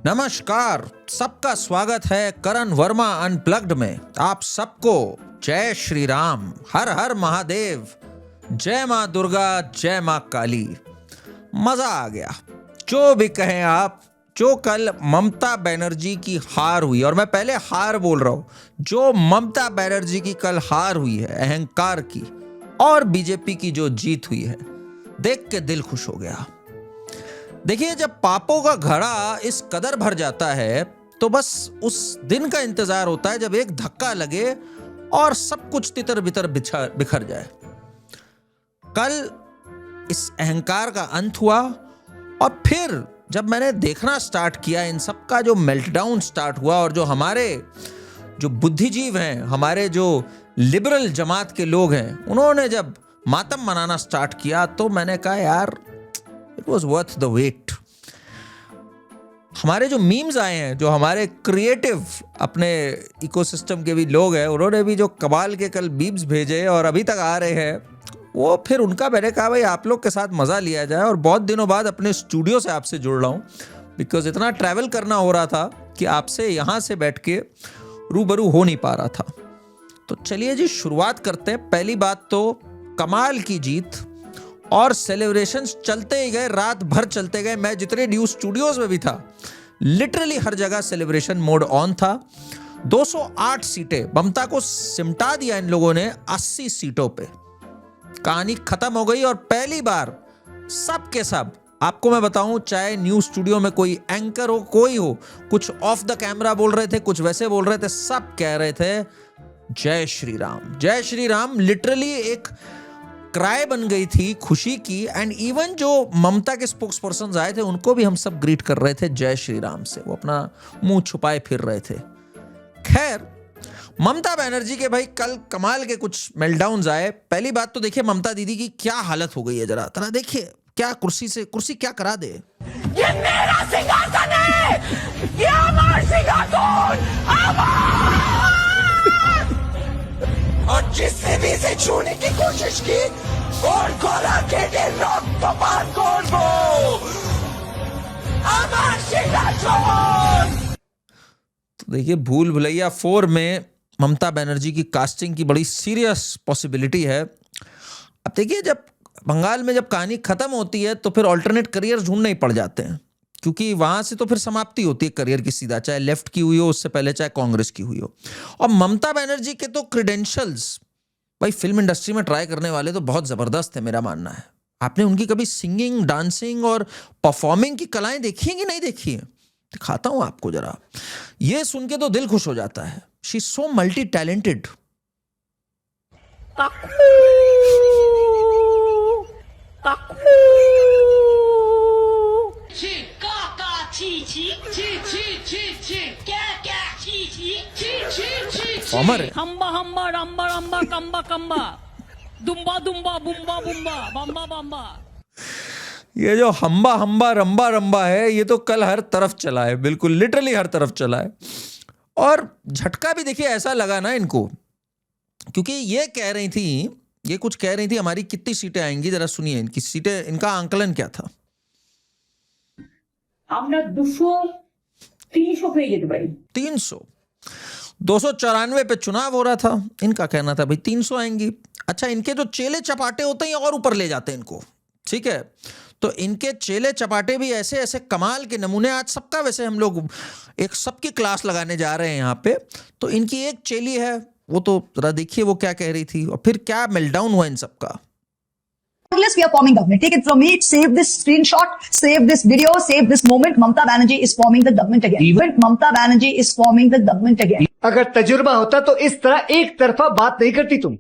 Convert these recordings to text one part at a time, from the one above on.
नमस्कार, सबका स्वागत है करण वर्मा अनप्लग्ड में। आप सबको जय श्री राम, हर हर महादेव, जय माँ दुर्गा, जय माँ काली। मजा आ गया, जो भी कहें आप। जो कल ममता बनर्जी की हार हुई, और मैं पहले हार बोल रहा हूं, जो ममता बनर्जी की कल हार हुई है अहंकार की, और बीजेपी की जो जीत हुई है, देख के दिल खुश हो गया। देखिए, जब पापों का घड़ा इस कदर भर जाता है तो बस उस दिन का इंतजार होता है जब एक धक्का लगे और सब कुछ तितर बितर बिखर जाए। कल इस अहंकार का अंत हुआ, और फिर जब मैंने देखना स्टार्ट किया, इन सब का जो मेल्टडाउन स्टार्ट हुआ, और जो हमारे जो बुद्धिजीव हैं, हमारे जो लिबरल जमात के लोग हैं, उन्होंने जब मातम मनाना स्टार्ट किया, तो मैंने कहा यार, it was worth the wait. हमारे जो मीम्स आए हैं, जो हमारे क्रिएटिव अपने इकोसिस्टम के भी लोग हैं, उन्होंने भी जो कमाल के कल मीम्स भेजे और अभी तक आ रहे हैं, वो फिर उनका मैंने कहा भाई आप लोग के साथ मजा लिया जाए। और बहुत दिनों बाद अपने स्टूडियो से आपसे जुड़ रहा हूँ, बिकॉज इतना ट्रैवल करना हो रहा था कि आपसे यहाँ से बैठ के रूबरू हो नहीं पा रहा था। तो चलिए जी, शुरुआत करते हैं। पहली बात तो कमाल की जीत, और सेलिब्रेशंस चलते ही गए, रात भर चलते गए। मैं जितने न्यूज स्टूडियोज में भी था, लिटरली हर जगह सेलिब्रेशन मोड ऑन था। 208 सीटें, ममता को सिमटा दिया इन लोगों ने 80 सीटों पे। कहानी खत्म हो गई, और पहली बार सब के सब, आपको मैं बताऊं, चाहे न्यूज स्टूडियो में कोई एंकर हो, कोई हो, कुछ ऑफ द कैमरा बोल रहे थे, कुछ वैसे बोल रहे थे, सब कह रहे थे जय श्री राम, जय श्री राम। लिटरली एक क्राई बन गई थी खुशी की। एंड इवन जो ममता के स्पोक्स पर्सन आए थे, उनको भी हम सब ग्रीट कर रहे थे जय श्री राम से। वो अपना मुंह छुपाए फिर रहे थे। खैर, ममता बनर्जी के भाई कल कमाल के कुछ मेल्टडाउन्स आए। पहली बात तो देखिए ममता दीदी की क्या हालत हो गई है, जरा देखिए, क्या कुर्सी क्या करा दे। ये मेरा सिंहासन है, ये हमारा सिंहासन, और जिसने भी इसे छूने की कोशिश की, और खोला के रक्त पान हमारा सिंहासन। तो देखिए, भूल भुलैया 4 में ममता बनर्जी की कास्टिंग की बड़ी सीरियस पॉसिबिलिटी है। अब देखिए, जब बंगाल में जब कहानी खत्म होती है तो फिर ऑल्टरनेट करियर ढूंढने ही पड़ जाते हैं, क्योंकि वहां से तो फिर समाप्ति होती है करियर की सीधा, चाहे लेफ्ट की हुई हो उससे पहले, चाहे कांग्रेस की हुई हो। और ममता बनर्जी के तो क्रेडेंशियल्स भाई फिल्म इंडस्ट्री में ट्राई करने वाले तो बहुत जबरदस्त है, मेरा मानना है। आपने उनकी कभी सिंगिंग, डांसिंग और परफॉर्मिंग की कलाएं देखी हैं कि नहीं देखी हैं? दिखाता हूं आपको जरा, ये सुन के तो दिल खुश हो जाता है। She is so multi talented. Performer है। हम्बा हम्बा रम्बा रम्बा कम्बा कम्बा दुम्बा दुम्बा बुम्बा बुम्बा बम्बा बम्बा। ये जो हम्बा हम्बा रंबा रंबा है, ये तो कल हर तरफ चला है, बिल्कुल लिटरली हर तरफ चला है। और झटका भी देखिए ऐसा लगा ना इनको, क्योंकि ये कुछ कह रही थी हमारी कितनी सीटें आएंगी। जरा सुनिए इनकी सीटें, इनका आंकलन क्या था। আমরা 200-300 পেয়ে যেতে পারি। 300, 294 पे चुनाव हो रहा था, इनका कहना था भाई 300 आएंगी। अच्छा, इनके जो चेले चपाटे होते हैं और ऊपर ले जाते हैं इनको, ठीक है। तो इनके चेले चपाटे भी ऐसे ऐसे कमाल के नमूने, आज सबका वैसे हम लोग एक सबकी क्लास लगाने जा रहे हैं यहाँ पे। तो इनकी एक चेली है, वो तो जरा देखिए वो क्या कह रही थी, और फिर क्या मेल्टडाउन हुआ इन सबका। Unless we are forming government, take it from me, save this screenshot, save this video, save this moment. Mamata Banerjee is forming the government again. Even Mamata Banerjee is forming the government again. अगर तजुर्बा होता तो इस तरह एक तरफा बात नहीं करती तुम।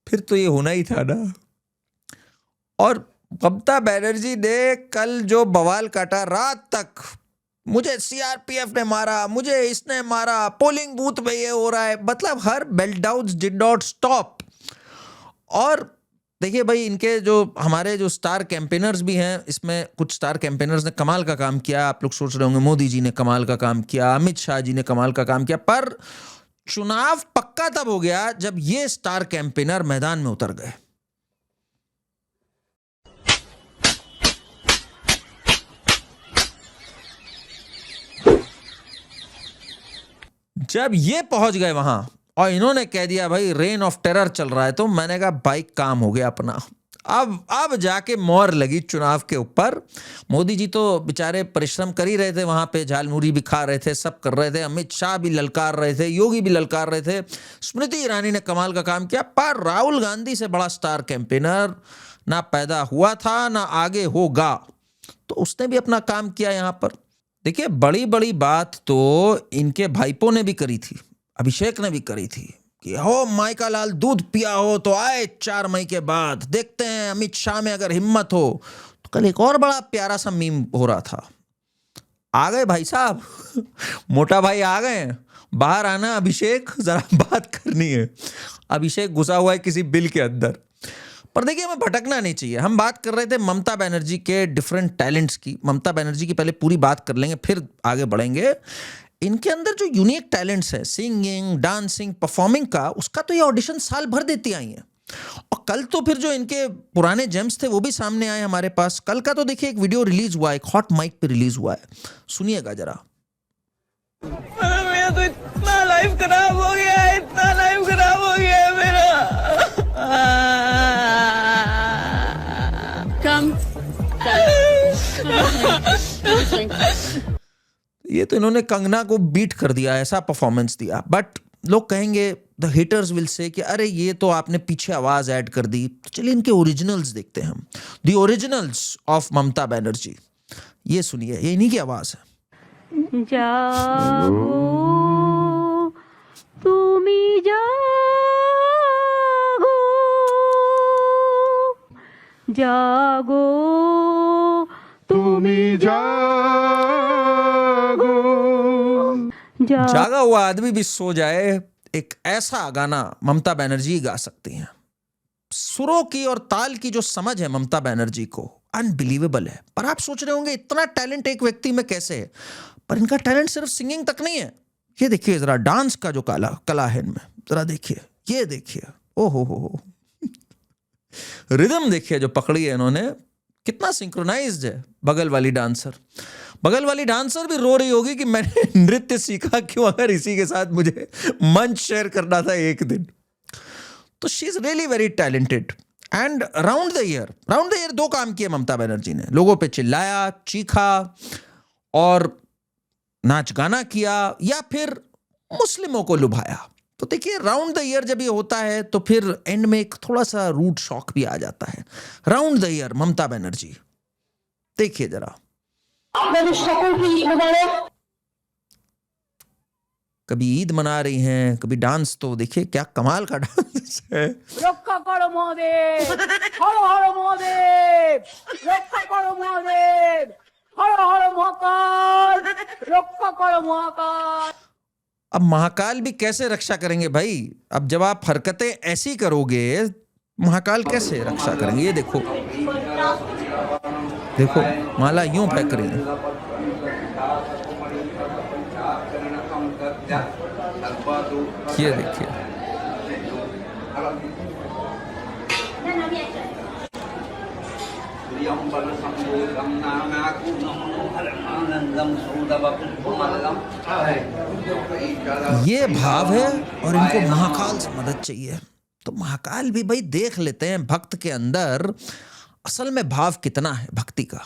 फिर तो ये होना ही था ना। और ममता बनर्जी ने कल जो बवाल काटा, रात तक मुझे सीआरपीएफ ने मारा, मुझे इसने मारा, पोलिंग बूथ पे ये हो रहा है, मतलब हर मेल्टडाउन्स डिड नॉट स्टॉप। और देखिए भाई, इनके जो हमारे जो स्टार कैंपेनर्स भी हैं, इसमें कुछ स्टार कैंपेनर्स ने कमाल का काम किया। आप लोग सोच रहे होंगे मोदी जी ने कमाल का काम किया, अमित शाह जी ने कमाल का काम किया, पर चुनाव पक्का तब हो गया जब ये स्टार कैंपेनर मैदान में उतर गए। जब ये पहुंच गए वहां और इन्होंने कह दिया भाई रेन ऑफ टेरर चल रहा है, तो मैंने कहा भाई काम हो गया अपना। अब जाके मोहर लगी चुनाव के ऊपर। मोदी जी तो बेचारे परिश्रम कर ही रहे थे, वहां पे झालमुरी भी खा रहे थे, सब कर रहे थे, अमित शाह भी ललकार रहे थे, योगी भी ललकार रहे थे, स्मृति ईरानी ने कमाल का काम किया, पर राहुल गांधी से बड़ा स्टार कैंपेनर ना पैदा हुआ था ना आगे होगा। तो उसने भी अपना काम किया यहाँ पर। देखिए, बड़ी बड़ी बात तो इनके भाईपों ने भी करी थी, अभिषेक ने भी करी थी कि हो माइका लाल दूध पिया हो तो आए 4 मई के बाद, देखते हैं अमित शाह में अगर हिम्मत हो। तो कल एक और बड़ा प्यारा सा मीम हो रहा था, आ गए भाई साहब, मोटा भाई आ गए, बाहर आना अभिषेक, जरा बात करनी है। अभिषेक घुसा हुआ है किसी बिल के अंदर। पर देखिए, हमें भटकना नहीं चाहिए। हम बात कर रहे थे ममता बनर्जी के डिफरेंट टैलेंट्स की। ममता बनर्जी की पहले पूरी बात कर लेंगे, फिर आगे बढ़ेंगे। इनके अंदर जो यूनिक टैलेंट्स है, सिंगिंग, डांसिंग, परफॉर्मिंग का, उसका तो ये ऑडिशन साल भर देती आई हैं। और कल तो फिर जो इनके पुराने जेम्स थे वो भी सामने आए हमारे पास। कल का तो देखिए एक वीडियो रिलीज हुआ है, एक हॉट माइक पे रिलीज हुआ है, सुनिएगा जरा। मेरा तो इतना लाइफ खराब हो गया है, इतना लाइफ खराब हो गया है मेरा। कम ये तो इन्होंने कंगना को बीट कर दिया, ऐसा परफॉर्मेंस दिया। बट लोग कहेंगे, द हेटर्स विल से कि अरे ये तो आपने पीछे आवाज ऐड कर दी। तो चलिए इनके ओरिजिनल्स देखते हैं हम, the originals of Mamata Banerjee. ये सुनिए, ये इन्हीं की आवाज है। जागो तुमी जागो, जागो तुमी जागो, जागा हुआ आदमी भी सो जाए, एक ऐसा गाना ममता बनर्जी गा सकती हैं। सुरों की और ताल की जो समझ है ममता बनर्जी को, अनबिलीवेबल है। पर आप सोच रहे होंगे इतना टैलेंट एक व्यक्ति में कैसे है? पर इनका टैलेंट सिर्फ सिंगिंग तक नहीं है। ये देखिए जरा डांस का जो कला है इनमें, जरा देखिए, ये देखिए, ओहो रिदम देखिए जो पकड़ी है इन्होंने, कितना सिंक्रोनाइज्ड है। बगल वाली डांसर भी रो रही होगी कि मैंने नृत्य सीखा क्यों, अगर इसी के साथ मुझे मंच शेयर करना था एक दिन। तो she is really very talented. And round the year 2 काम किए ममता बनर्जी ने। लोगों पे चिल्लाया, चीखा और नाच गाना किया, या फिर मुस्लिमों को लुभाया। तो देखिए, राउंड द ईयर जब ये होता है तो फिर एंड में एक थोड़ा सा रूट शॉक भी आ जाता है। Round the year Mamata Banerjee, देखिए जरा। कभी ईद मना रही हैं, कभी डांस, तो देखिए क्या कमाल का डांस है। रक्षा करो महादेव, हर हर महादेव, रक्षा करो महादेव, हर हर महाकाल, रक्षा करो महाकाल। अब महाकाल भी कैसे रक्षा करेंगे भाई? अब जब आप हरकतें ऐसी करोगे, महाकाल कैसे रक्षा करेंगे? ये देखो, देखो माला यूं फेंक रही है। ये देखिए, ये भाव है और इनको महाकाल से मदद चाहिए। तो महाकाल भी भाई देख लेते हैं भक्त के अंदर असल में भाव कितना है भक्ति का।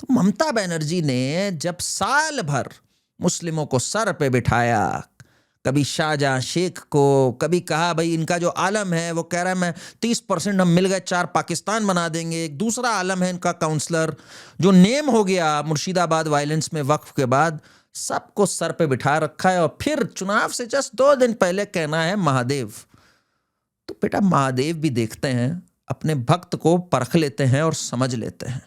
तो ममता बनर्जी ने जब साल भर मुस्लिमों को सर पे बिठाया, कभी शाहजहां शेख को, कभी कहा भाई इनका जो आलम है वो कह रहा है मैं 30% हम मिल गए 4 पाकिस्तान बना देंगे। एक दूसरा आलम है इनका काउंसलर जो नेम हो गया मुर्शिदाबाद वायलेंस में वक्फ के बाद, सबको सर पे बिठा रखा है। और फिर चुनाव से जस्ट 2 दिन पहले कहना है महादेव। तो बेटा महादेव भी देखते हैं, अपने भक्त को परख लेते हैं और समझ लेते हैं।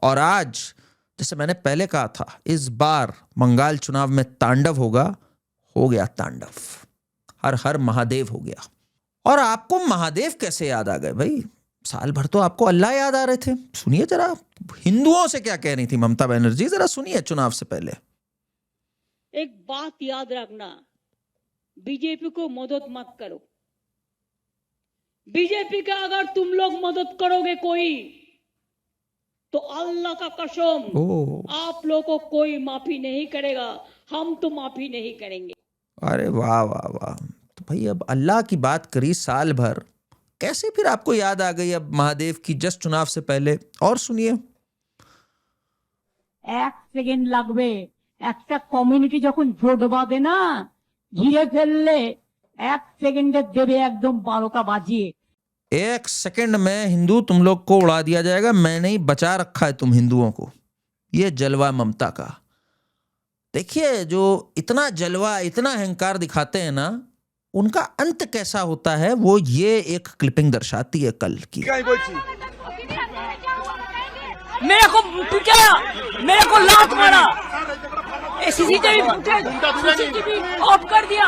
और आज जैसे मैंने पहले कहा था, इस बार बंगाल चुनाव में तांडव होगा, हो गया तांडव, हर हर महादेव हो गया। और आपको महादेव कैसे याद आ गए भाई? साल भर तो आपको अल्लाह याद आ रहे थे। सुनिए जरा हिंदुओं से क्या कह रही थी ममता बनर्जी, जरा सुनिए चुनाव से पहले। एक बात याद रखना, बीजेपी को मदद मत करो। बीजेपी का अगर तुम लोग मदद करोगे कोई, तो अल्लाह का कसम आप लोगों को कोई माफी नहीं करेगा, हम तो माफी नहीं करेंगे। अरे वाह वाह वाह। तो भाई अब अल्लाह की बात करी साल भर, कैसे फिर आपको याद आ गई अब महादेव की जस्ट चुनाव से पहले? और सुनिए। 1 সেকেন্ড লাগবে একটা কমিউনিটি যখন জোট বাঁধে না ঘিরে ফেললে 1 সেকেন্ডে দেবে একদম 12টা বাজিয়ে। 1 सेकंड में हिंदू तुम लोग को उड़ा दिया जाएगा, मैंने ही बचा रखा है तुम हिंदुओं को। ये जलवा ममता का। देखिए जो इतना जलवा इतना अहंकार दिखाते हैं ना, उनका अंत कैसा होता है वो ये एक क्लिपिंग दर्शाती है कल की। मेरे को पीटा, मेरे को लात मारा, सीसीटीवी फुटेज ऑफ कर दिया,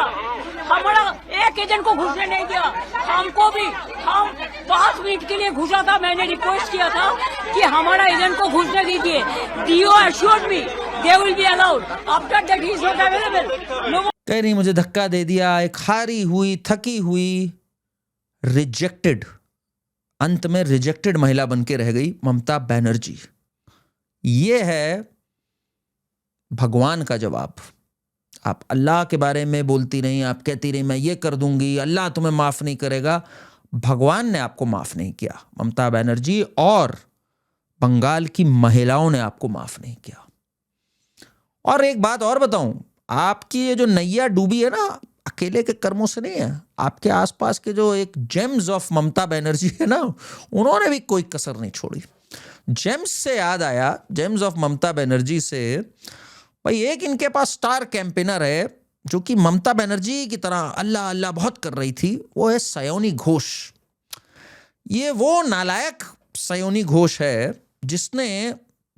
हमारा एक एजेंट को घुसने नहीं दिया, हमको भी, हम 5 मिनट के लिए घुसा था, मैंने रिक्वेस्ट किया था कि हमारा एजेंट को घुसने दीजिए। DO assured me they will be allowed, after that he is not available. कह रही मुझे धक्का दे दिया, एक हारी हुई थकी हुई रिजेक्टेड, अंत में रिजेक्टेड महिला बन के रह गई ममता बनर्जी। ये है भगवान का जवाब। आप अल्लाह के बारे में बोलती नहीं, आप कहती रही मैं ये कर दूंगी, अल्लाह तुम्हें माफ नहीं करेगा। भगवान ने आपको माफ नहीं किया ममता बनर्जी, और बंगाल की महिलाओं ने आपको माफ नहीं किया। और एक बात और बताऊं, आपकी ये जो नैया डूबी है ना, अकेले के कर्मों से नहीं है, आपके आसपास के जो एक जेम्स ऑफ ममता बनर्जी है ना, उन्होंने भी कोई कसर नहीं छोड़ी। जेम्स से याद आया, जेम्स ऑफ ममता बनर्जी से, भाई एक इनके पास स्टार कैंपेनर है जो कि ममता बनर्जी की तरह अल्लाह अल्लाह बहुत कर रही थी, वो है सयोनी घोष। ये वो नालायक सयोनी घोष है जिसने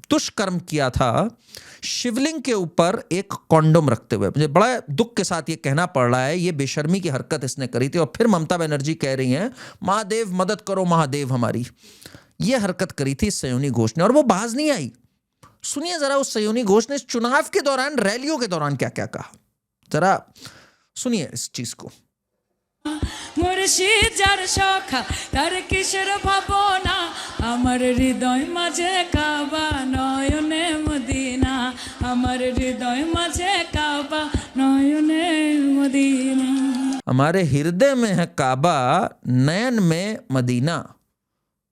दुष्कर्म किया था शिवलिंग के ऊपर एक कॉन्डोम रखते हुए। मुझे बड़ा दुख के साथ ये कहना पड़ रहा है, ये बेशर्मी की हरकत इसने करी थी। और फिर ममता बनर्जी कह रही हैं महादेव मदद करो महादेव हमारी। ये हरकत करी थी सयोनी घोष ने, और वो बाज नहीं आई। सुनिए जरा उस सयोनी घोष ने इस चुनाव के दौरान, रैलियों के दौरान क्या क्या कहा, जरा सुनिए इस चीज को। मुर्शिद जार सखा तार किशोर भावना আমার হৃদয় মাঝে কাবা নয়নে মদিনা আমার হৃদয় মাঝে কাবা নয়নে মদিনা हमारे हृदय में है काबा नयन में मदीना।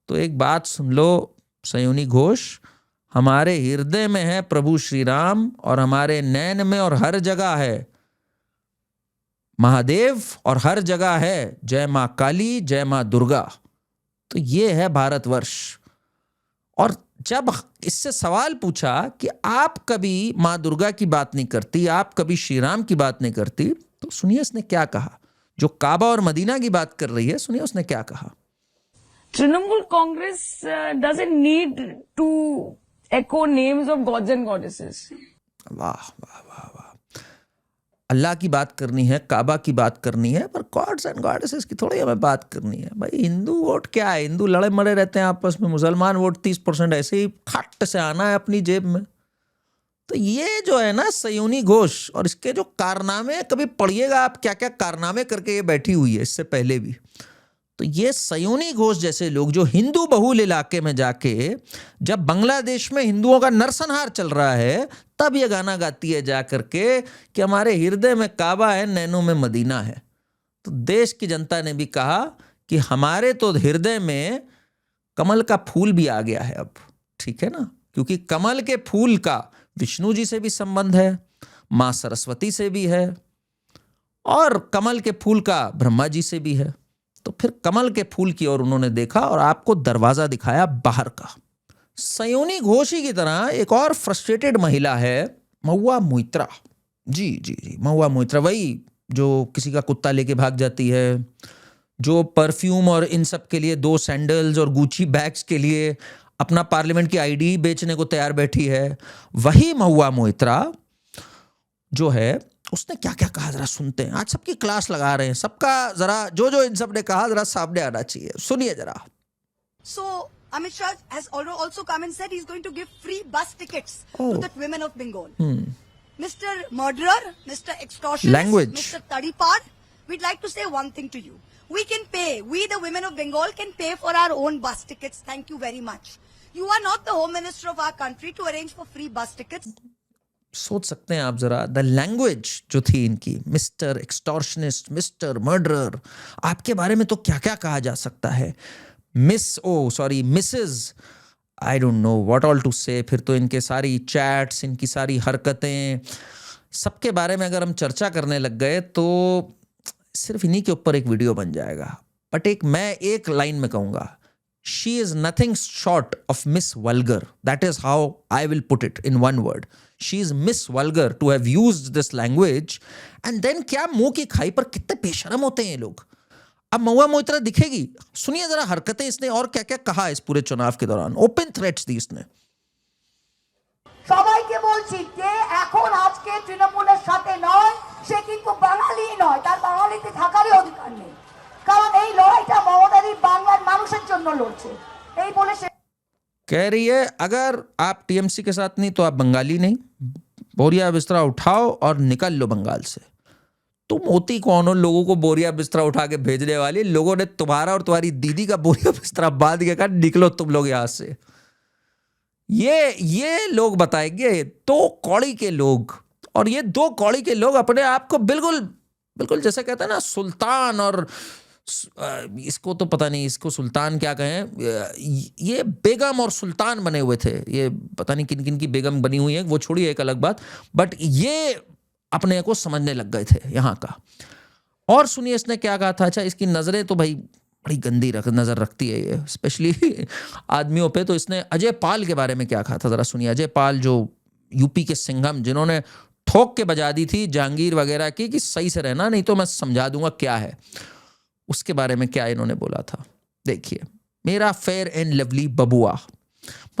तो एक बात सुन लो सयोनी घोष, हमारे हृदय में है प्रभु श्री राम और हमारे नयन में और हर जगह है महादेव और हर जगह है जय माँ काली जय माँ दुर्गा। तो ये है भारतवर्ष। और जब इससे सवाल पूछा कि आप कभी माँ दुर्गा की बात नहीं करती, आप कभी श्री राम की बात नहीं करती, तो सुनिए उसने क्या कहा। जो काबा और मदीना की बात कर रही है, सुनिए उसने क्या कहा। Trinamool Congress doesn't need to echo names of gods and goddesses. वाह वाह वाह वाह। अल्लाह की बात करनी है, काबा की बात करनी है, पर गॉड्स एंड गॉडेसेस की थोड़ी हमें बात करनी है। भाई हिंदू वोट क्या है, हिंदू लड़े मरे रहते हैं आपस में, मुसलमान वोट 30% ऐसे ही खट से आना है अपनी जेब में। तो ये जो है ना सयोनी घोष, और इसके जो कारनामे कभी पढ़िएगा आप, क्या क्या कारनामे करके ये बैठी हुई है इससे पहले भी। तो ये सयोनी घोष जैसे लोग जो हिंदू बहुल इलाके में जाके, जब बांग्लादेश में हिंदुओं का नरसंहार चल रहा है, तब ये गाना गाती है जा करके कि हमारे हृदय में काबा है नैनों में मदीना है। तो देश की जनता ने भी कहा कि हमारे तो हृदय में कमल का फूल भी आ गया है अब, ठीक है ना, क्योंकि कमल के फूल का विष्णु जी से भी संबंध है, माँ सरस्वती से भी है, और कमल के फूल का ब्रह्मा जी से भी है। तो फिर कमल के फूल की ओर उन्होंने देखा और आपको दरवाजा दिखाया बाहर का। सयोनी घोषी की तरह एक और फ्रस्ट्रेटेड महिला है महुआ मोइत्रा। जी जी जी, महुआ मोइत्रा, वही जो किसी का कुत्ता लेके भाग जाती है, जो परफ्यूम और इन सब के लिए 2 सैंडल्स और गुची बैग्स के लिए अपना पार्लियामेंट की आईडी बेचने को तैयार बैठी है। वही महुआ मोइत्रा जो है, उसने क्या क्या कहा जरा सुनते हैं। आज सबकी क्लास लगा रहे हैं, सबका जरा जो जो इन सब ने कहा जरा सामने आना चाहिए, सुनिए जरा। So Amit Shah has also come and said he's going to give free bus tickets to the women of Bengal. Mr. Murderer, Mr. Extortionist, Language. Mr. Tadipad, we'd like to say one thing to you. We can pay, we the women of Bengal can pay for our own bus tickets. Thank you very much. You are not the Home Minister of our country to arrange for free bus tickets. सोच सकते हैं आप जरा, the language जो थी इनकी, mister extortionist, mister murderer, आपके बारे में तो क्या क्या कहा जा सकता है, Mrs, I don't know what all to say. फिर तो इनके सारी चैट्स, इनकी सारी हरकतें, सबके बारे में अगर हम चर्चा करने लग गए तो सिर्फ इन्हीं के ऊपर एक वीडियो बन जाएगा। बट मैं एक लाइन में कहूंगा, she is nothing short of Miss vulgar. That is how I will put it in one word, she is Miss vulgar to have used this language. And then क्या मुंह की खाई पर कितने बेशरम होते हैं ये लोग। अब महुआ मोइत्रा दिखेगी, सुनिए जरा हरकतें इसने और क्या क्या कहा इस पूरे चुनाव के दौरान। ओपन थ्रेट्स दी इसने। সবাইকে বলছি যে এখন আজকে তৃণমূলের সাথে নয়, সে কিন্তু বাঙালি নয়, তার বাঙালিতে থাকারই অধিকার নেই, কারণ এই লড়াইটা মমতাদি বাংলার মানুষের জন্য লড়ছে, এই বলে সে कह रही है अगर आप टीएमसी के साथ नहीं तो आप बंगाली नहीं, बोरिया बिस्तरा उठाओ और निकल लो बंगाल से। तुम होती कौन हो लोगों को बोरिया बिस्तरा उठा के भेजने वाली? लोगों ने तुम्हारा और तुम्हारी दीदी का बोरिया बिस्तरा बांध के कहा निकलो तुम लोग यहां से। ये लोग बताएंगे, दो कौड़ी के लोग, और ये दो कौड़ी के लोग अपने आप को बिल्कुल बिल्कुल जैसे कहते हैं ना सुल्तान, और इसको तो पता नहीं इसको सुल्तान क्या कहें, ये बेगम और सुल्तान बने हुए थे। ये पता नहीं किन किन की बेगम बनी हुई है, वो छोड़िए एक अलग बात, बट ये अपने को समझने लग गए थे यहाँ का। और सुनिए इसने क्या कहा था। अच्छा, इसकी नजरें तो भाई बड़ी गंदी नजर रखती है ये, स्पेशली आदमियों पे। तो इसने अजय पाल के बारे में क्या कहा था, जरा सुनिए। अजय पाल जो यूपी के सिंघम, जिन्होंने ठोक के बजा दी थी जहांगीर वगैरह की कि सही से रहना नहीं तो मैं समझा दूंगा क्या है, उसके बारे में क्या इन्होंने बोला था। देखिए, मेरा फेयर एंड लवली बबुआ,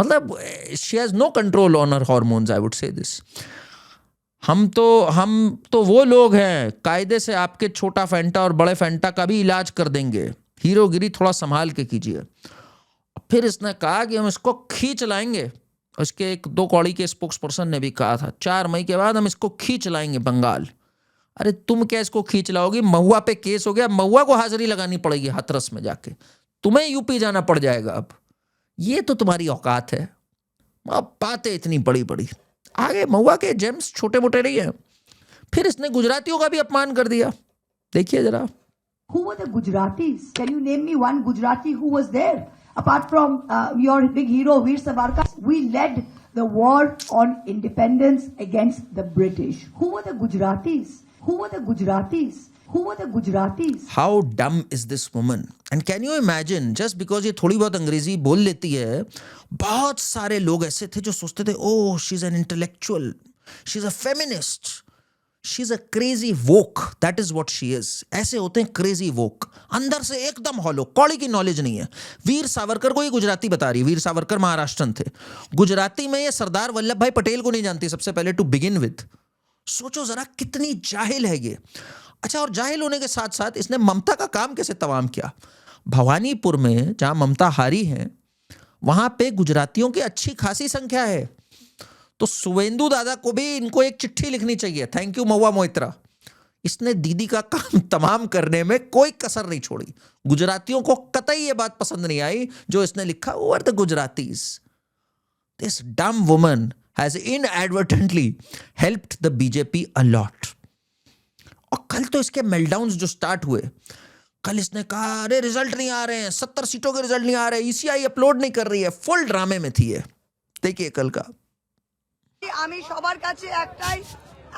मतलब she has no control on her hormones, I would say this. हम तो वो लोग हैं, कायदे से आपके छोटा फैंटा और बड़े फैंटा का भी इलाज कर देंगे, हीरोगिरी थोड़ा संभाल के कीजिए। फिर इसने कहा कि हम इसको खींच लाएंगे। उसके एक दो कौड़ी के स्पोक्स पर्सन ने भी कहा था 4 मई के बाद हम इसको खींच लाएंगे बंगाल। अरे तुम क्या इसको खींच लाओगी? महुआ पे केस हो गया, महुआ को हाजिरी लगानी पड़ेगी हाथरस में जाके, तुम्हें यूपी जाना पड़ जाएगा। अब ये तो तुम्हारी औकात है। अब बातें इतनी बड़ी बड़ी, आगे महुआ के जेम्स छोटे मोटे नहीं है। फिर इसने गुजरातियों का भी अपमान कर दिया। देखिए जरा। Who were the Gujaratis? Can you name me one Gujarati who was there? Apart from your big hero Veer Savarkar, we led the war on independence against the British. Who were the Gujaratis? Who were the Gujaratis? Who were the Gujaratis? How dumb is this woman? And can you imagine, just because ये थोड़ी बहुत अंग्रेजी बोल लेती है, बहुत सारे लोग ऐसे थे जो सोचते थे, oh, she's an intellectual, she's a feminist, she's a crazy woke, that is what she is. ऐसे होते हैं crazy woke, अंदर से एकदम हॉलो, कौड़ी की नॉलेज नहीं है। वीर सावरकर को ये गुजराती बता रही है। वीर सावरकर महाराष्ट्रन थे, गुजराती में ये सरदार वल्लभ भाई पटेल को नहीं जानती सबसे पहले, टू बिगिन विद। सोचो जरा कितनी जाहिल है ये। अच्छा, और जाहिल होने के साथ साथ इसने ममता का काम कैसे तमाम किया। भवानीपुर में जहां ममता हारी है, वहां पे गुजरातियों की अच्छी खासी संख्या है। तो सुवेंदु दादा को भी इनको एक चिट्ठी लिखनी चाहिए, थैंक यू महुआ मोइत्रा। इसने दीदी का काम तमाम करने में कोई कसर नहीं छोड़ी। गुजरातियों को कतई ये बात पसंद नहीं आई जो इसने लिखा, वो are the Gujaratis. This dumb woman has inadvertently helped the BJP a lot. और कल तो इसके मेल्टडाउन्स जो स्टार्ट हुए, कल इसने कहा अरे रिजल्ट नहीं आ रहे हैं, 70 सीटों के रिजल्ट नहीं आ रहे, ECI अपलोड नहीं कर रही है। फुल ड्रामे में थी ये। देखिए कल का। আমি সবার কাছে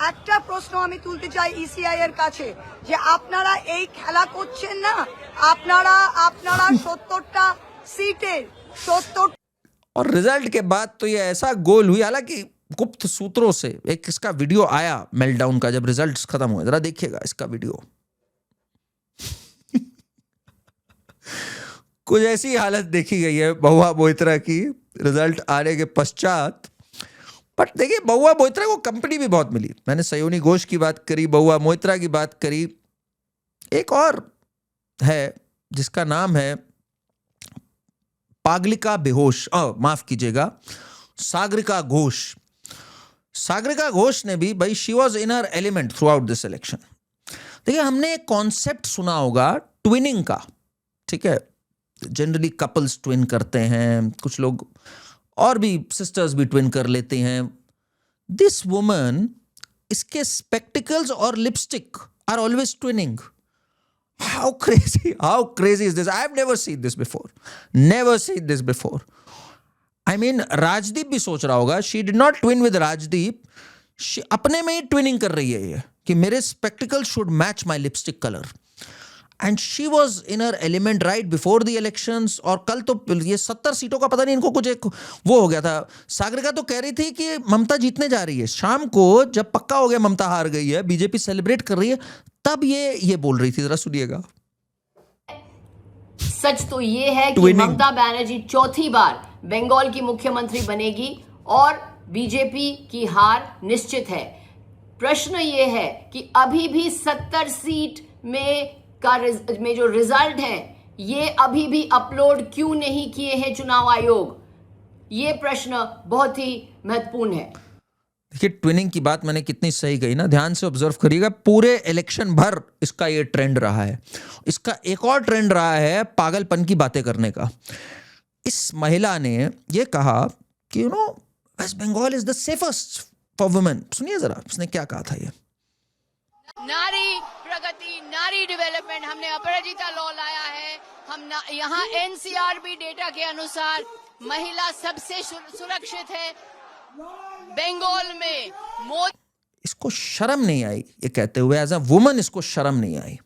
একটা প্রশ্ন আমি তুলতে চাই ECI এর কাছে, যে আপনারা এই খেলা করছেন না, আপনারা 70টা सीटें 70। और रिजल्ट के बाद तो ये ऐसा गोल हुई, हालांकि गुप्त सूत्रों से एक इसका वीडियो आया मेल्टडाउन का जब रिजल्ट्स खत्म हुए, जरा देखिएगा इसका वीडियो। कुछ ऐसी हालत देखी गई है महुआ मोइत्रा की रिजल्ट आने के पश्चात। बट देखिए, महुआ मोइत्रा को कंपनी भी बहुत मिली। मैंने सयोनी घोष की बात करी, महुआ मोइत्रा की बात करी, एक और है जिसका नाम है पागलिका बेहोश, माफ कीजिएगा, सागरिका घोष। सागरिका घोष ने भी, भाई she was in her element through out this election. देखिए, हमने एक कॉन्सेप्ट सुना होगा ट्विनिंग का, ठीक है, जनरली कपल्स ट्विन करते हैं, कुछ लोग और भी सिस्टर्स भी ट्विन कर लेते हैं, दिस वुमन, इसके स्पेक्टिकल्स और lipstick are always twinning. How crazy is this? I have never seen this before. Never seen this before. I mean, Rajdeep भी सोच रहा होगा. She did not twin with Rajdeep. She अपने में ही ट्विनिंग कर रही है ये कि मेरे spectacles should match my lipstick color. And she was in her element right before the elections. और कल तो ये 70 सीटों का पता नहीं इनको कुछ एक वो हो गया था. सागरिका तो कह रही थी कि ममता जीतने जा रही है. शाम को जब पक्का हो गया ममता हार गई है, बीजेपी सेलिब्रेट कर रही है, तब ये बोल रही थी. जरा सुनिएगा. सच तो ये है कि ममता बनर्जी चौथी बार बंगाल की मुख्यमंत्री बनेगी और बीजेपी की हार निश्चित है. प्रश्न ये है कि अभी भी 70 सीट में जो रिजल्ट है ये अभी भी अपलोड क्यों नहीं किए हैं चुनाव आयोग. ये प्रश्न बहुत ही महत्वपूर्ण है. देखिए, ट्विनिंग की बात मैंने कितनी सही कही ना. ध्यान से ऑब्जर्व करिएगा. पूरे इलेक्शन भर इसका ये ट्रेंड रहा है. इसका एक और ट्रेंड रहा है पागलपन की बातें करने का. इस महिला ने ये कहा कि West Bengal is the safest for women. सुनिए जरा इसने क्या कहा था. ये नारी प्रगति, नारी डेवलपमेंट, हमने अपराजिता लॉ लाया है. हम यहाँ एनसीआरबी डेटा के अनुसार महिला सबसे सुरक्षित है बंगाल में. इसको शर्म नहीं आई ये कहते हुए. एज अ वुमन इसको शर्म नहीं आई.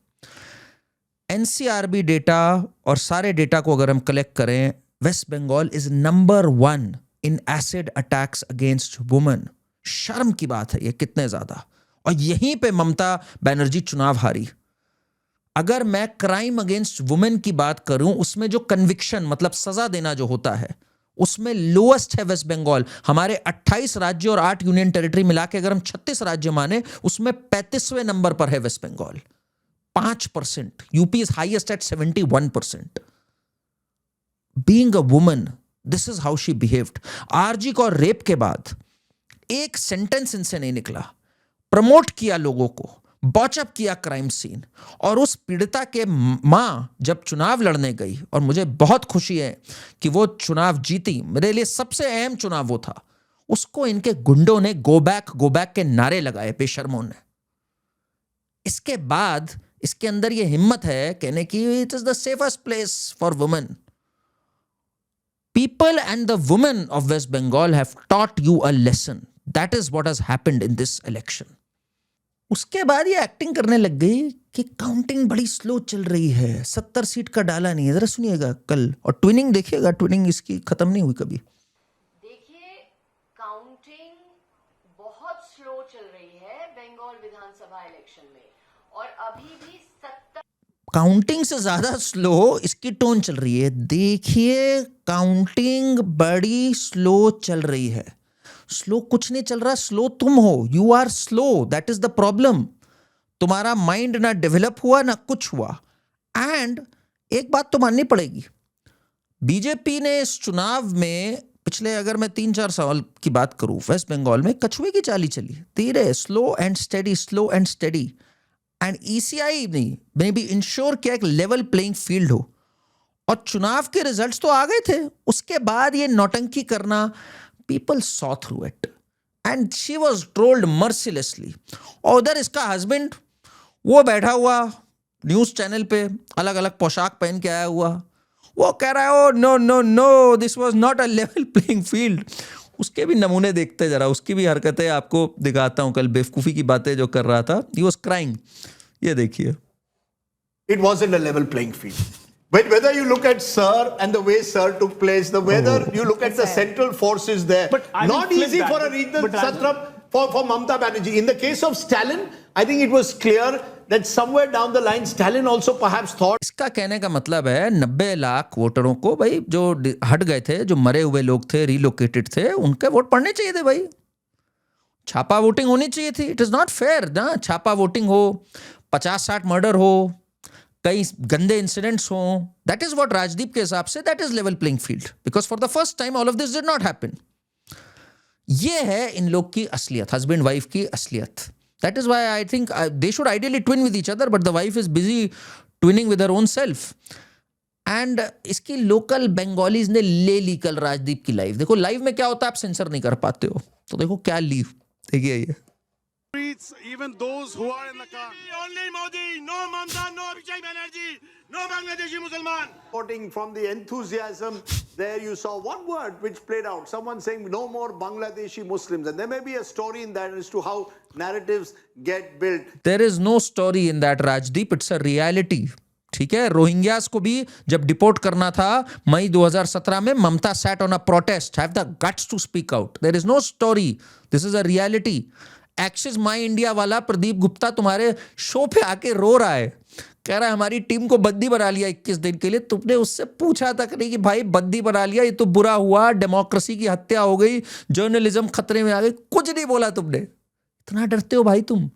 एनसीआरबी डेटा और सारे डेटा को अगर हम कलेक्ट करें, West Bengal is number 1 in acid attacks against women. शर्म की बात है ये कितने ज्यादा. और यहीं पे ममता बनर्जी चुनाव हारी. अगर मैं क्राइम अगेंस्ट वुमेन की बात करूं, उसमें जो कन्विक्शन मतलब सजा देना जो होता है, उसमें लोएस्ट है वेस्ट बंगाल. हमारे 28 राज्य और 8 यूनियन टेरिटरी मिला के अगर हम 36 राज्य माने, उसमें 35वें नंबर पर है West Bengal. 5%. UP is highest at 71%. Being a woman, this is how she behaved. RG को रेप के बाद एक सेंटेंस इनसे नहीं निकला. प्रमोट किया लोगों को, बॉचअप किया क्राइम सीन. और उस पीड़िता के मां जब चुनाव लड़ने गई, और मुझे बहुत खुशी है कि वो चुनाव जीती, मेरे लिए सबसे अहम चुनाव वो था, उसको इनके गुंडों ने गो बैक के नारे लगाए बेशर्मों ने. इसके बाद इसके अंदर ये हिम्मत है कहने की it is the safest place for women. People and the women of West Bengal have taught you a lesson. That is what has happened in this election. उसके बाद ये एक्टिंग करने लग गई कि काउंटिंग बड़ी स्लो चल रही है, 70 सीट का डाला नहीं है. जरा सुनिएगा कल. और ट्विनिंग देखिएगा, ट्विनिंग इसकी खत्म नहीं हुई कभी. देखिए, काउंटिंग बहुत स्लो चल रही है बंगाल विधानसभा इलेक्शन में, और अभी भी 70 काउंटिंग से ज्यादा स्लो इसकी टोन चल रही है. देखिए, काउंटिंग बड़ी स्लो चल रही है. स्लो कुछ नहीं चल रहा, स्लो तुम हो. You are slow, that is the problem. तुम्हारा माइंड ना डेवलप हुआ ना कुछ हुआ. एंड एक बात तो माननी पड़ेगी, बीजेपी ने इस चुनाव में पिछले अगर मैं 3-4 साल की बात करूं, वेस्ट बंगाल में कछुए की चाली चली. धीरे, slow and steady. And ECI नहीं मे बी इंश्योर किया एक लेवल प्लेइंग फील्ड हो. और चुनाव के रिजल्ट्स तो आ गए थे. उसके बाद ये नौटंकी करना, people saw through it and she was trolled mercilessly. और उधर इसका हस्बैंड वो बैठा हुआ न्यूज चैनल पे, अलग अलग पोशाक पहन के आया हुआ, वो कह रहा है oh no this was not a level playing field. उसके भी नमूने देखते जरा, उसकी भी हरकतें आपको दिखाता हूं. कल बेवकूफी की बातें जो कर रहा था, ही वाज क्राइंग. ये देखिए. It wasn't a level playing field. But whether you look at Sir and the way Sir took place, whether you look at the central forces there, But I not will easy flip for that. a regional But satrap for Mamata Banerjee. In the case of Stalin, I think it was clear that somewhere down the line, Stalin also perhaps thought. इसका कहने का मतलब है 90 लाख वोटरों को भाई जो हट गए थे, जो मरे हुए लोग थे, रिलोकेटेड थे, उनके वोट पड़ने चाहिए थे भाई. छापा वोटिंग होनी चाहिए थी. इट इज नॉट फेयर ना. छापा वोटिंग हो, 50-60 मर्डर हो, कई गंदे इंसिडेंट्स हो. दैट इज व्हाट राजदीप के हिसाब say that is level playing field. Because for the first time all of this did not happen. ये है इन लोग की असलियत, हस्बैंड वाइफ की असलियत. That is why I think they should ideally twin with each other, but the wife is busy twinning with her own self. And इसकी local Bengalis ने ले ली कल राजदीप की लाइव. देखो लाइव में क्या होता है, आप सेंसर नहीं कर पाते हो. तो देखो क्या ली देखिए ये Even those who are in the car. Only Modi, no Mamta, no Abhishek Banerjee, no Bangladeshi Musliman. Reporting from the enthusiasm, there you saw one word which played out. Someone saying no more Bangladeshi Muslims. And there may be a story in that as to how narratives get built. There is no story in that, Rajdeep. It's a reality. ठीक है, Rohingyas को भी जब deport करना था मई 2017 में, ममता sat on a protest, have the guts to speak out. There is no story. This is a reality. Axis my India वाला प्रदीप गुप्ता तुम्हारे शो पे आके रो रहा है, कह रहा है हमारी टीम को बंदी बना लिया 21 दिन के लिए। तुमने उससे पूछा तक नहीं कि भाई बंदी बना लिया, ये तो बुरा हुआ, डेमोक्रेसी की हत्या हो गई, जर्नलिज्म खतरे में आ गई, कुछ नहीं बोला तुमने। इतना डरते हो भाई तुम?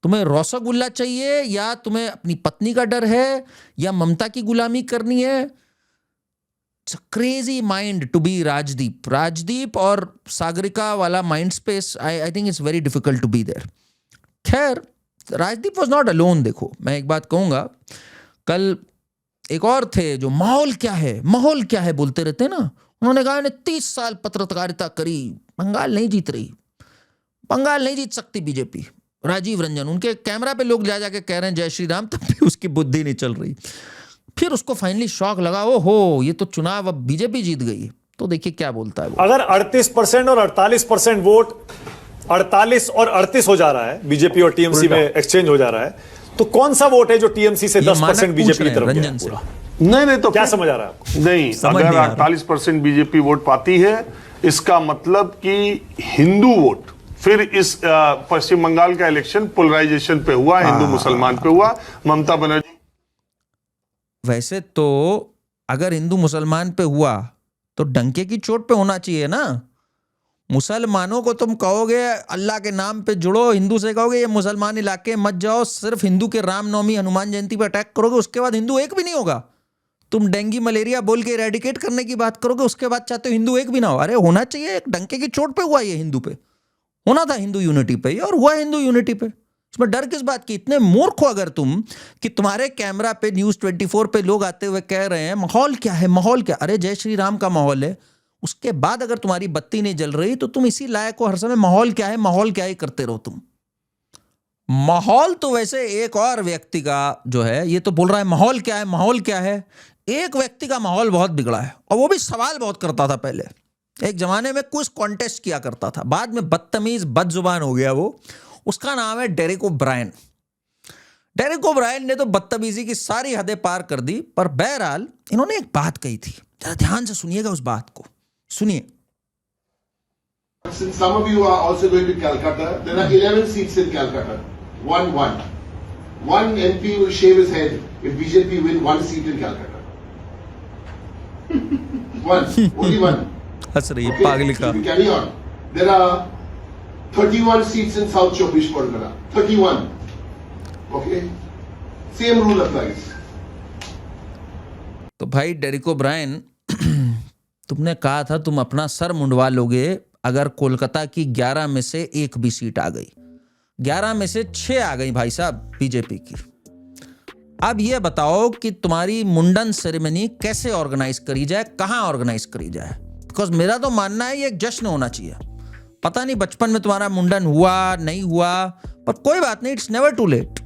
तुम्हें रसगुल्ला चाहिए या तुम्हें अपनी पत्नी का डर है या ममता की गुलामी करनी है? It's a crazy mind to be Rajdeep और सागरिका वाला mind space, I think it's very difficult to be there. खैर, राजदीप was not alone। देखो मैं एक बात कहूंगा, कल एक और थे जो माहौल क्या है बोलते रहते हैं ना, उन्होंने कहा 30 साल पत्रकारिता करी, बंगाल नहीं जीत सकती बीजेपी। राजीव रंजन, उनके कैमरा पे लोग जाके कह रहे हैं जय श्री राम, तब भी उसकी बुद्धि नहीं चल रही। फिर उसको फाइनली शॉक लगा, ओहो ये तो चुनाव अब बीजेपी जीत गई। तो देखिए क्या बोलता है वो। अगर 38% और 48% वोट 48 और 38 हो जा रहा है, बीजेपी और टीएमसी में एक्सचेंज हो जा रहा है, तो कौन सा वोट है जो टीएमसी से 10% बीजेपी की तरफ रंजन से? नहीं तो क्या समझ आ रहा है आपको? नहीं, अगर 48% बीजेपी वोट पाती है, इसका मतलब कि हिंदू वोट फिर इस पश्चिम बंगाल का इलेक्शन पोलराइजेशन पे हुआ, हिंदू मुसलमान पे हुआ। ममता बनर्जी, वैसे तो अगर हिंदू मुसलमान पे हुआ तो डंके की चोट पे होना चाहिए ना। मुसलमानों को तुम कहोगे अल्लाह के नाम पे जुड़ो, हिंदू से कहोगे ये मुसलमान इलाके मत जाओ, सिर्फ हिंदू के रामनवमी हनुमान जयंती पे अटैक करोगे, उसके बाद हिंदू एक भी नहीं होगा। तुम डेंगू मलेरिया बोल के इरेडिकेट करने की बात करोगे, उसके बाद चाहते हो हिंदू एक भी ना हो। अरे होना चाहिए, एक डंके की चोट पे हुआ, ये हिंदू पे होना था, हिंदू यूनिटी पे, और हुआ हिंदू यूनिटी पे। इसमें डर किस बात की? इतने मूर्ख हो अगर तुम कि तुम्हारे कैमरा पे न्यूज़ 24 पे लोग आते हुए कह रहे हैं माहौल क्या है, माहौल क्या? अरे जय श्री राम का माहौल है, उसके बाद अगर तुम्हारी बत्ती नहीं जल रही तो तुम इसी लायक को हर समय माहौल क्या है करते रहो तुम। माहौल तो वैसे एक और व्यक्ति का जो है, ये तो बोल रहा है माहौल क्या है। एक व्यक्ति का माहौल बहुत बिगड़ा है, और वो भी सवाल बहुत करता था पहले। एक जमाने में क्विज कॉन्टेस्ट किया करता था, बाद में बदतमीज बदजुबान हो गया वो। उसका नाम है डेरेक ओब्रायन। डेरेक ओब्रायन ने तो बदतमीजी की सारी हदें पार कर दी, पर बहरहाल इन्होंने एक बात कही थी, जरा ध्यान से सुनिएगा उस बात को, सुनिए। Since some of you are also going to Calcutta, there are 11 seats in Calcutta. 1-1. One MP will shave his head if BJP win one seat in Calcutta. One, only one. हंस रही है पागल का। Carry on. There are 31 seats in South Chowbish Pargana. 31. Okay. Same rule applies. तो भाई Derek O'Brien, तुमने कहा था तुम अपना सर मुंडवा लोगे अगर कोलकाता की 11 में से एक भी सीट आ गई। 11 में से 6 आ गई भाई साहब बीजेपी की। अब ये बताओ कि तुम्हारी मुंडन सेरेमनी कैसे ऑर्गेनाइज करी जाए, कहां ऑर्गेनाइज करी जाए? बिकॉज मेरा तो मानना है ये एक जश्न होना चाहिए। पता नहीं बचपन में तुम्हारा मुंडन हुआ नहीं हुआ, पर कोई बात नहीं, इट्स नेवर टू लेट।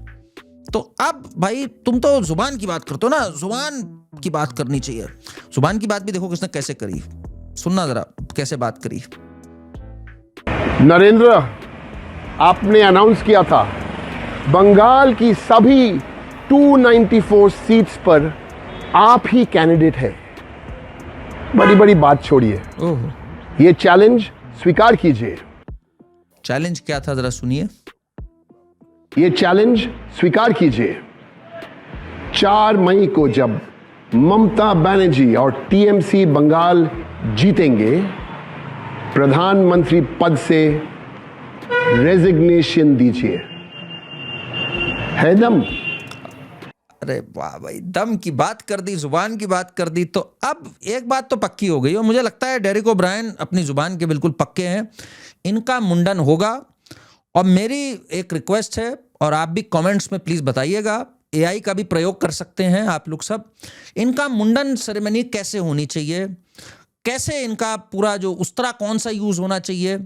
तो अब भाई तुम तो जुबान की बात करते हो ना, जुबान की बात करनी चाहिए। जुबान की बात भी देखो किसने कैसे करी, सुनना जरा कैसे बात करी। नरेंद्र, आपने अनाउंस किया था बंगाल की सभी 294 सीट्स पर आप ही कैंडिडेट है। बड़ी बड़ी बात छोड़िए, ये चैलेंज स्वीकार कीजिए। चैलेंज क्या था जरा सुनिए। ये चैलेंज स्वीकार कीजिए। 4 मई को जब ममता बनर्जी और टीएमसी बंगाल जीतेंगे, प्रधानमंत्री पद से रेजिग्नेशन दीजिए। है दम? अरे वाह भाई, दम की बात कर दी, जुबान की बात कर दी। तो अब एक बात तो पक्की हो गई, और मुझे लगता है डेरेक ओब्रायन अपनी जुबान के बिल्कुल पक्के हैं। इनका मुंडन होगा, और मेरी एक रिक्वेस्ट है, और आप भी कमेंट्स में प्लीज़ बताइएगा, एआई का भी प्रयोग कर सकते हैं आप लोग सब। इनका मुंडन सेरेमनी कैसे होनी चाहिए, कैसे इनका पूरा जो उस्तरा कौन सा यूज़ होना चाहिए।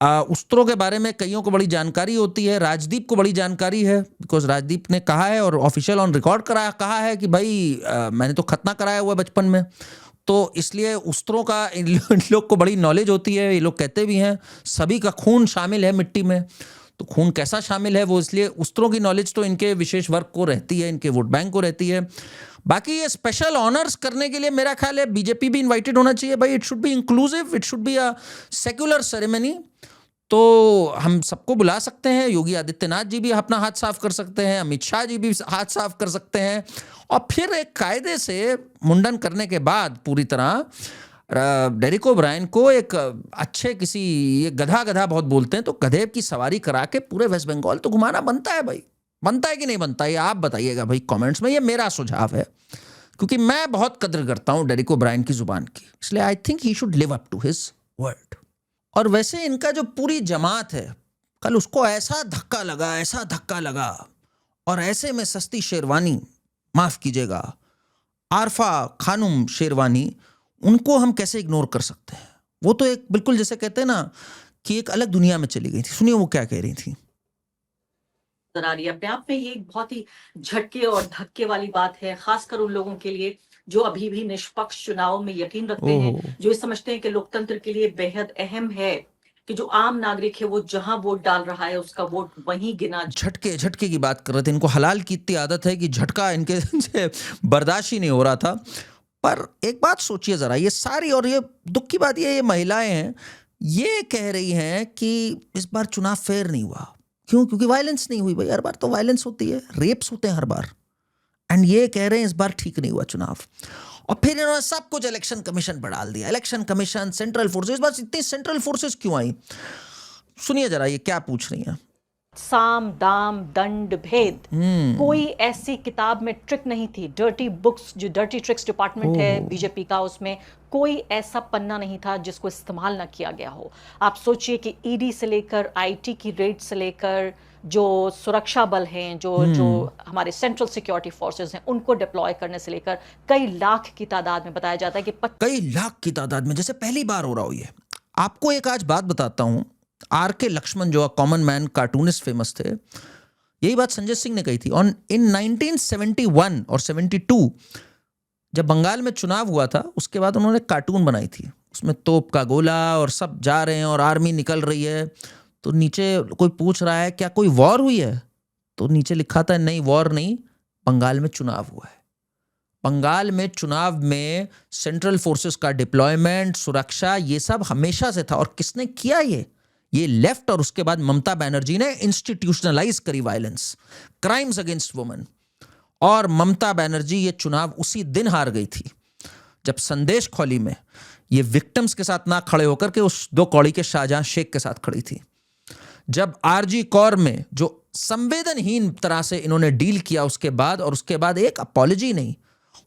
उस्त्रों के बारे में कईयों को बड़ी जानकारी होती है, राजदीप को बड़ी जानकारी है, बिकॉज राजदीप ने कहा है और ऑफिशियल ऑन रिकॉर्ड कहा है कि भाई मैंने तो खतना कराया हुआ बचपन में, तो इसलिए उस्त्रों का इन लोग को बड़ी नॉलेज होती है। ये लोग कहते भी हैं सभी का खून शामिल है मिट्टी में, तो खून कैसा शामिल है वो, इसलिए उस्त्रों की नॉलेज तो इनके विशेष वर्ग को रहती है, इनके वोट बैंक को रहती है। बाकी ये स्पेशल ऑनर्स करने के लिए मेरा ख्याल है बीजेपी भी इनवाइटेड होना चाहिए भाई। It should be inclusive, it should be a secular ceremony. तो हम सबको बुला सकते हैं, योगी आदित्यनाथ जी भी अपना हाथ साफ कर सकते हैं, अमित शाह जी भी हाथ साफ कर सकते हैं, और फिर एक कायदे से मुंडन करने के बाद पूरी तरह डेरेक ओब्रायन को एक अच्छे किसी, ये गधा बहुत बोलते हैं, तो गधे की सवारी करा के पूरे वेस्ट बंगाल तो घुमाना बनता है भाई। बनता है कि नहीं बनता, ये आप बताइएगा भाई कमेंट्स में। ये मेरा सुझाव है, क्योंकि मैं बहुत कद्र करता हूं डेरेक ओब्रायन की जुबान की, इसलिए I think he should live up to his word. और वैसे इनका जो पूरी जमात है, कल उसको ऐसा धक्का लगा और ऐसे में सस्ती शेरवानी, माफ कीजिएगा आरफा खानुम शेरवानी, उनको हम कैसे इग्नोर कर सकते हैं। वो तो एक बिल्कुल जैसे कहते हैं ना कि एक अलग दुनिया में चली गई थी। सुनिए वो क्या कह रही थी। अपने आप में ये एक बहुत ही झटके और धक्के वाली बात है, खासकर उन लोगों के लिए जो अभी भी निष्पक्ष चुनाव में यकीन रखते हैं, जो ये समझते हैं कि लोकतंत्र के लिए बेहद अहम है कि जो आम नागरिक है वो जहां वोट डाल रहा है उसका वोट वहीं गिना। झटके की बात कर रहे थे। इनको हलाल की इतनी आदत है कि झटका इनके से बर्दाश्त ही नहीं हो रहा था। पर एक बात सोचिए जरा, ये सारी, और ये दुख की बात ये महिलाएं हैं, ये कह रही हैं कि इस बार चुनाव फेयर नहीं हुआ। क्यों? क्योंकि वायलेंस नहीं हुई भाई। हर बार तो वायलेंस होती है, रेप्स होते हैं हर बार, एंड ये कह रहे हैं इस बार ठीक नहीं हुआ चुनाव। और फिर इन्होंने सब कुछ इलेक्शन कमीशन पर डाल दिया। इलेक्शन कमीशन, सेंट्रल फोर्सेस, बस इतनी सेंट्रल फोर्सेस क्यों आई? सुनिए जरा ये क्या पूछ रही हैं। साम दाम दंड भेद, कोई ऐसी किताब में ट्रिक नहीं थी। डर्टी बुक्स, जो डर्टी ट्रिक्स डिपार्टमेंट है बीजेपी का, उसमें कोई ऐसा पन्ना नहीं था जिसको इस्तेमाल ना किया गया हो। आप सोचिए कि ईडी से लेकर आईटी की रेड से लेकर जो सुरक्षा बल हैं, जो हमारे सेंट्रल सिक्योरिटी फोर्सेस हैं, उनको डिप्लॉय करने से लेकर कई लाख की तादाद में बताया जाता है कि कई लाख की तादाद में, जैसे पहली बार हो रहा हो ये। आपको एक आज बात बताता हूं, आर.के. लक्ष्मण जो कॉमन मैन कार्टूनिस्ट फेमस थे, यही बात संजय सिंह ने कही थी। ऑन इन 1971 और 72 जब बंगाल में चुनाव हुआ था, उसके बाद उन्होंने कार्टून बनाई थी। उसमें तोप का गोला और सब जा रहे हैं और आर्मी निकल रही है, तो नीचे कोई पूछ रहा है क्या कोई वॉर हुई है, तो नीचे लिखा था नहीं वॉर नहीं, बंगाल में चुनाव हुआ है। बंगाल में चुनाव में सेंट्रल फोर्सेस का डिप्लॉयमेंट, सुरक्षा, ये सब हमेशा से था। और किसने किया ये लेफ्ट, और उसके बाद ममता बनर्जी ने इंस्टीट्यूशनलाइज करी वायलेंस, क्राइम्स अगेंस्ट वुमेन। और ममता बनर्जी ये चुनाव उसी दिन हार गई थी जब संदेश खौली में ये विक्टिम्स के साथ ना खड़े होकर के उस 2 कौड़ी के शाहजहां शेख के साथ खड़ी थी। जब आरजी कौर में जो संवेदनहीन तरह से इन्होंने डील किया उसके बाद, और उसके बाद एक अपॉलॉजी नहीं,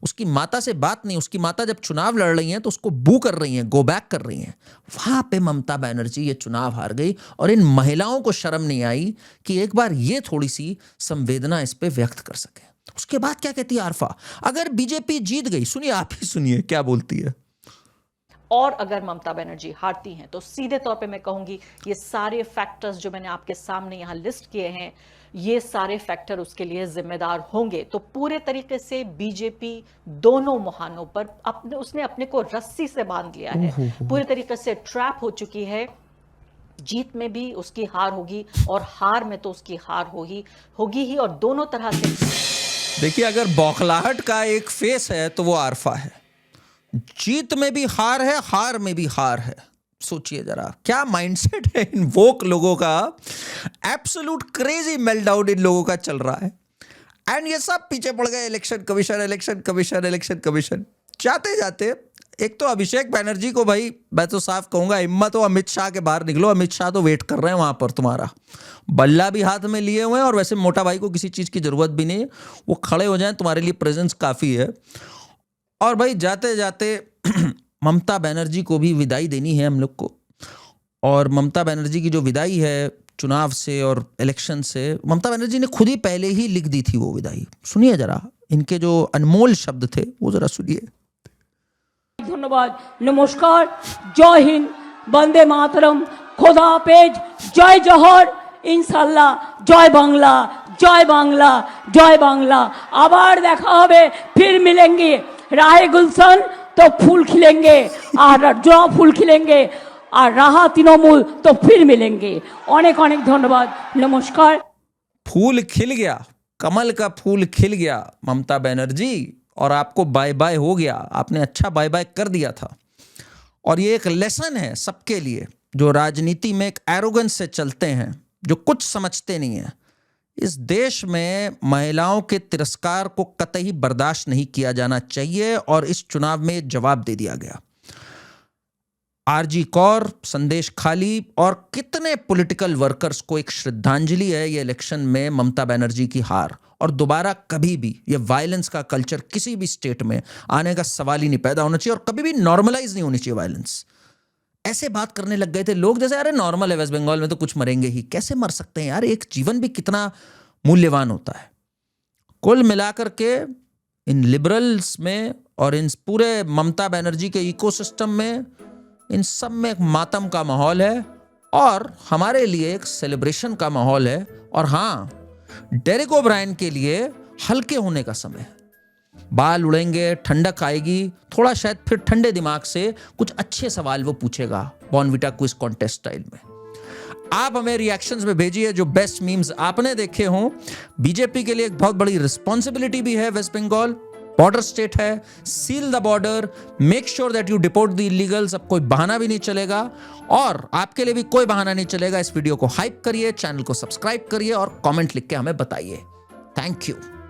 उसकी माता से बात नहीं, उसकी माता जब चुनाव लड़ रही हैं तो उसको बू कर रही हैं, गो बैक कर रही हैं, वहां पे ममता बनर्जी ये चुनाव हार गई। और इन महिलाओं को शर्म नहीं आई कि एक बार ये थोड़ी सी संवेदना इस पे व्यक्त कर सके। उसके बाद क्या कहती है आरफा, अगर बीजेपी जीत गई, सुनिए आप ही सुनिए क्या बोलती है। और अगर ममता बनर्जी हारती हैं तो सीधे तौर पे मैं कहूंगी ये सारे फैक्टर्स जो मैंने आपके सामने यहां लिस्ट किए हैं, ये सारे फैक्टर उसके लिए जिम्मेदार होंगे। तो पूरे तरीके से बीजेपी दोनों मुहानों पर उसने अपने को रस्सी से बांध लिया है, पूरे तरीके से ट्रैप हो चुकी है। जीत में भी उसकी हार होगी और हार में तो उसकी हार होगी ही, और दोनों तरह से। देखिए, अगर बौखलाहट का एक फेस है तो वो आरफा है। जीत में भी हार है, हार में भी हार है। सोचिए जरा क्या माइंडसेट है इन वोक लोगों का। एब्सोल्यूट क्रेजी मेल्टडाउन इन लोगों का चल रहा है, एंड ये सब पीछे पड़ गए इलेक्शन कमीशन। जाते जाते एक तो अभिषेक बनर्जी को, भाई मैं तो साफ कहूंगा, हिम्मत हो अमित शाह के बाहर निकलो। अमित शाह तो वेट कर रहे हैं वहां पर, तुम्हारा बल्ला भी हाथ में लिए हुए हैं, और वैसे मोटा भाई को किसी चीज की जरूरत भी नहीं है, वो खड़े हो जाएं, तुम्हारे लिए प्रेजेंस काफी है। और भाई जाते जाते ममता बनर्जी को भी विदाई देनी है हम लोग को। और ममता बनर्जी की जो विदाई है चुनाव से और इलेक्शन से, ममता बनर्जी ने खुद ही पहले ही लिख दी थी वो विदाई। सुनिए जरा इनके जो अनमोल शब्द थे वो जरा सुनिए। धन्यवाद, नमस्कार, जय हिंद, वंदे मातरम, খোদা হাফেজ, জয় জহর, ইনশাল্লাহ, জয় বাংলা, জয় বাংলা, জয় বাংলা। আবার দেখা হবে, फिर मिलेंगे, राहे गुलशन तो फूल खिलेंगे, और जो फूल खिलेंगे, और रहा तृणमूल तो फिर मिलेंगे। अनेक अनेक धन्यवाद, नमस्कार। फूल खिल गया, कमल का फूल खिल गया ममता बनर्जी, और आपको बाय बाय हो गया, आपने अच्छा बाय बाय कर दिया था। और ये एक लेसन है सबके लिए जो राजनीति में एक एरोगेंस से चलते हैं, जो कुछ समझते नहीं है। इस देश में महिलाओं के तिरस्कार को कतई बर्दाश्त नहीं किया जाना चाहिए, और इस चुनाव में जवाब दे दिया गया। आरजी कौर, संदेश खाली और कितने पॉलिटिकल वर्कर्स को एक श्रद्धांजलि है ये इलेक्शन में ममता बनर्जी की हार। और दोबारा कभी भी ये वायलेंस का कल्चर किसी भी स्टेट में आने का सवाल ही नहीं पैदा होना चाहिए, और कभी भी नॉर्मलाइज नहीं होनी चाहिए वायलेंस। ऐसे बात करने लग गए थे लोग जैसे अरे नॉर्मल है, वेस्ट बंगाल में तो कुछ मरेंगे ही। कैसे मर सकते हैं यार, एक जीवन भी कितना मूल्यवान होता है। कुल मिलाकर के इन लिबरल्स में और इन पूरे ममता बनर्जी के इकोसिस्टम में, इन सब में एक मातम का माहौल है, और हमारे लिए एक सेलिब्रेशन का माहौल है। और हाँ, डेरेक ओब्रायन के लिए हल्के होने का समय है। बाल उड़ेंगे, ठंडक आएगी, थोड़ा शायद फिर ठंडे दिमाग से कुछ अच्छे सवाल वो पूछेगा बॉर्नविटा क्विज कॉन्टेस्ट स्टाइल में। आप हमें रिएक्शंस में भेजिए जो बेस्ट मीम्स आपने देखे हों। बीजेपी के लिए एक बहुत बड़ी रिस्पॉन्सिबिलिटी भी है। वेस्ट बंगाल बॉर्डर स्टेट है, seal the border, make sure that you deport the illegals. अब कोई बहाना भी नहीं चलेगा, और आपके लिए भी कोई बहाना नहीं चलेगा। इस वीडियो को हाइप करिए, चैनल को सब्सक्राइब करिए, और कमेंट लिख के हमें बताइए। Thank you.